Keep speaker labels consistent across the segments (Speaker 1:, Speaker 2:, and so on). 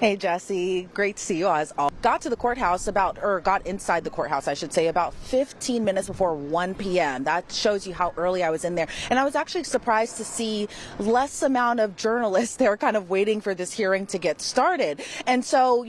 Speaker 1: Hey Jesse, great to see you as all. Got to the courthouse got inside the courthouse, I should say, about 15 minutes before 1 p.m. That shows you how early I was in there. And I was actually surprised to see less amount of journalists there kind of waiting for this hearing to get started. And so,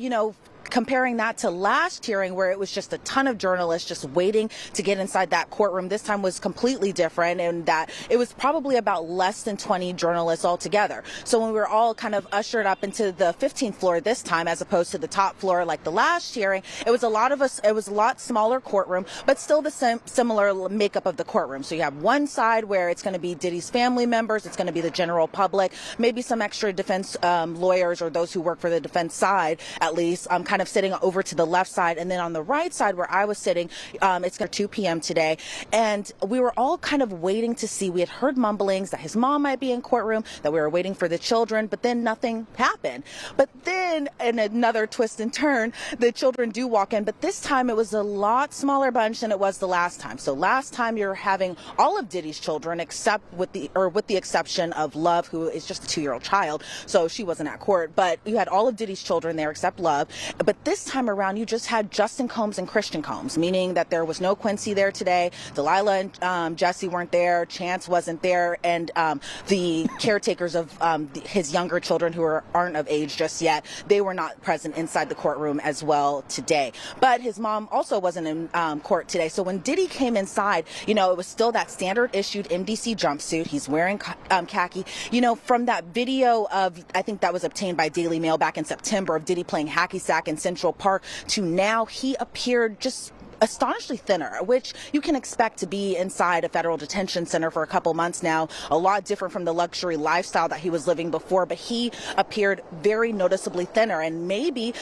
Speaker 1: comparing that to last hearing where it was just a ton of journalists just waiting to get inside that courtroom, this time was completely different, and that it was probably about less than 20 journalists altogether. So when we were all kind of ushered up into the 15th floor this time, as opposed to the top floor like the last hearing, it was a lot smaller courtroom, but still the similar makeup of the courtroom. So you have one side where it's going to be Diddy's family members, it's going to be the general public, maybe some extra defense lawyers or those who work for the defense side, at least, kind of sitting over to the left side. And then on the right side where I was sitting, it's 2 p.m. today, and we were all kind of waiting to see. We had heard mumblings that his mom might be in courtroom, that we were waiting for the children, but then nothing happened. But then, in another twist and turn, the children do walk in, but this time it was a lot smaller bunch than it was the last time. So last time you're having all of Diddy's children, except with the exception of Love, who is just a 2-year-old child, so she wasn't at court, but you had all of Diddy's children there except Love. But this time around, you just had Justin Combs and Christian Combs, meaning that there was no Quincy there today. Delilah and Jesse weren't there. Chance wasn't there. And the caretakers of his younger children who aren't of age just yet, they were not present inside the courtroom as well today. But his mom also wasn't in court today. So when Diddy came inside, it was still that standard issued MDC jumpsuit. He's wearing khaki. From that video of, I think that was obtained by Daily Mail back in September, of Diddy playing hacky sack in Central Park, to now he appeared just astonishingly thinner, which you can expect to be inside a federal detention center for a couple months now. A lot different from the luxury lifestyle that he was living before, but he appeared very noticeably thinner, and maybe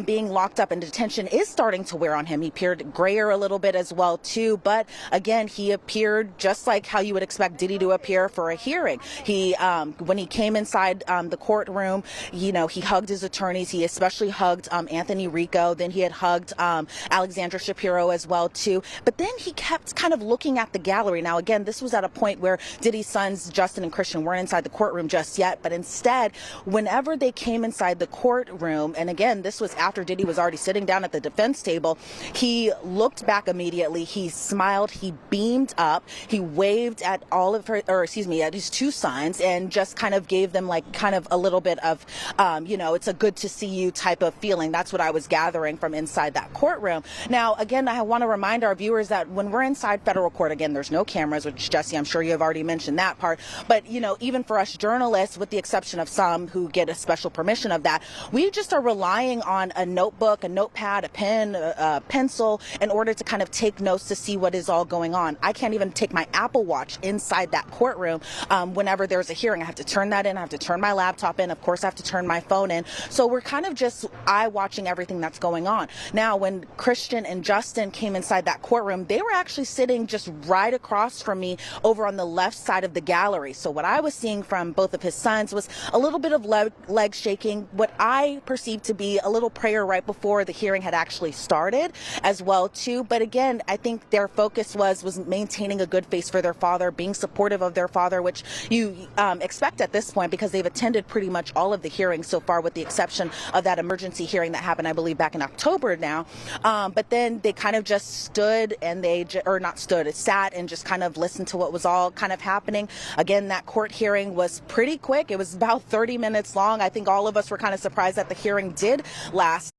Speaker 1: being locked up in detention is starting to wear on him. He appeared grayer a little bit as well too, but again, he appeared just like how you would expect Diddy to appear for a hearing. He when he came inside the courtroom, he hugged his attorneys. He especially hugged Anthony Rico. Then he had hugged Alexandra Shapiro as well too. But then he kept kind of looking at the gallery. Now again, this was at a point where Diddy's sons Justin and Christian weren't inside the courtroom just yet, but instead, whenever they came inside the courtroom, and again, this was after Diddy was already sitting down at the defense table, he looked back immediately, he smiled, he beamed up, he waved at at his two sons, and just kind of gave them like kind of a little bit of it's a good to see you type of feeling. That's what I was gathering from inside that courtroom. Now again, I want to remind our viewers that when we're inside federal court, again, there's no cameras, which, Jesse, I'm sure you have already mentioned that part. But, even for us journalists, with the exception of some who get a special permission of that, we just are relying on a notebook, a notepad, a pen, a pencil, in order to kind of take notes to see what is all going on. I can't even take my Apple Watch inside that courtroom whenever there's a hearing. I have to turn that in. I have to turn my laptop in. Of course, I have to turn my phone in. So we're kind of just eye-watching everything that's going on. Now, when Christian and Justin came inside that courtroom, they were actually sitting just right across from me over on the left side of the gallery. So what I was seeing from both of his sons was a little bit of leg shaking, what I perceived to be a little prayer right before the hearing had actually started as well too. But again, I think their focus was maintaining a good face for their father, being supportive of their father, which you expect at this point because they've attended pretty much all of the hearings so far, with the exception of that emergency hearing that happened, I believe, back in October now. But then they kind of just stood, and sat and just kind of listened to what was all kind of happening. Again, that court hearing was pretty quick. It was about 30 minutes long. I think all of us were kind of surprised that the hearing did last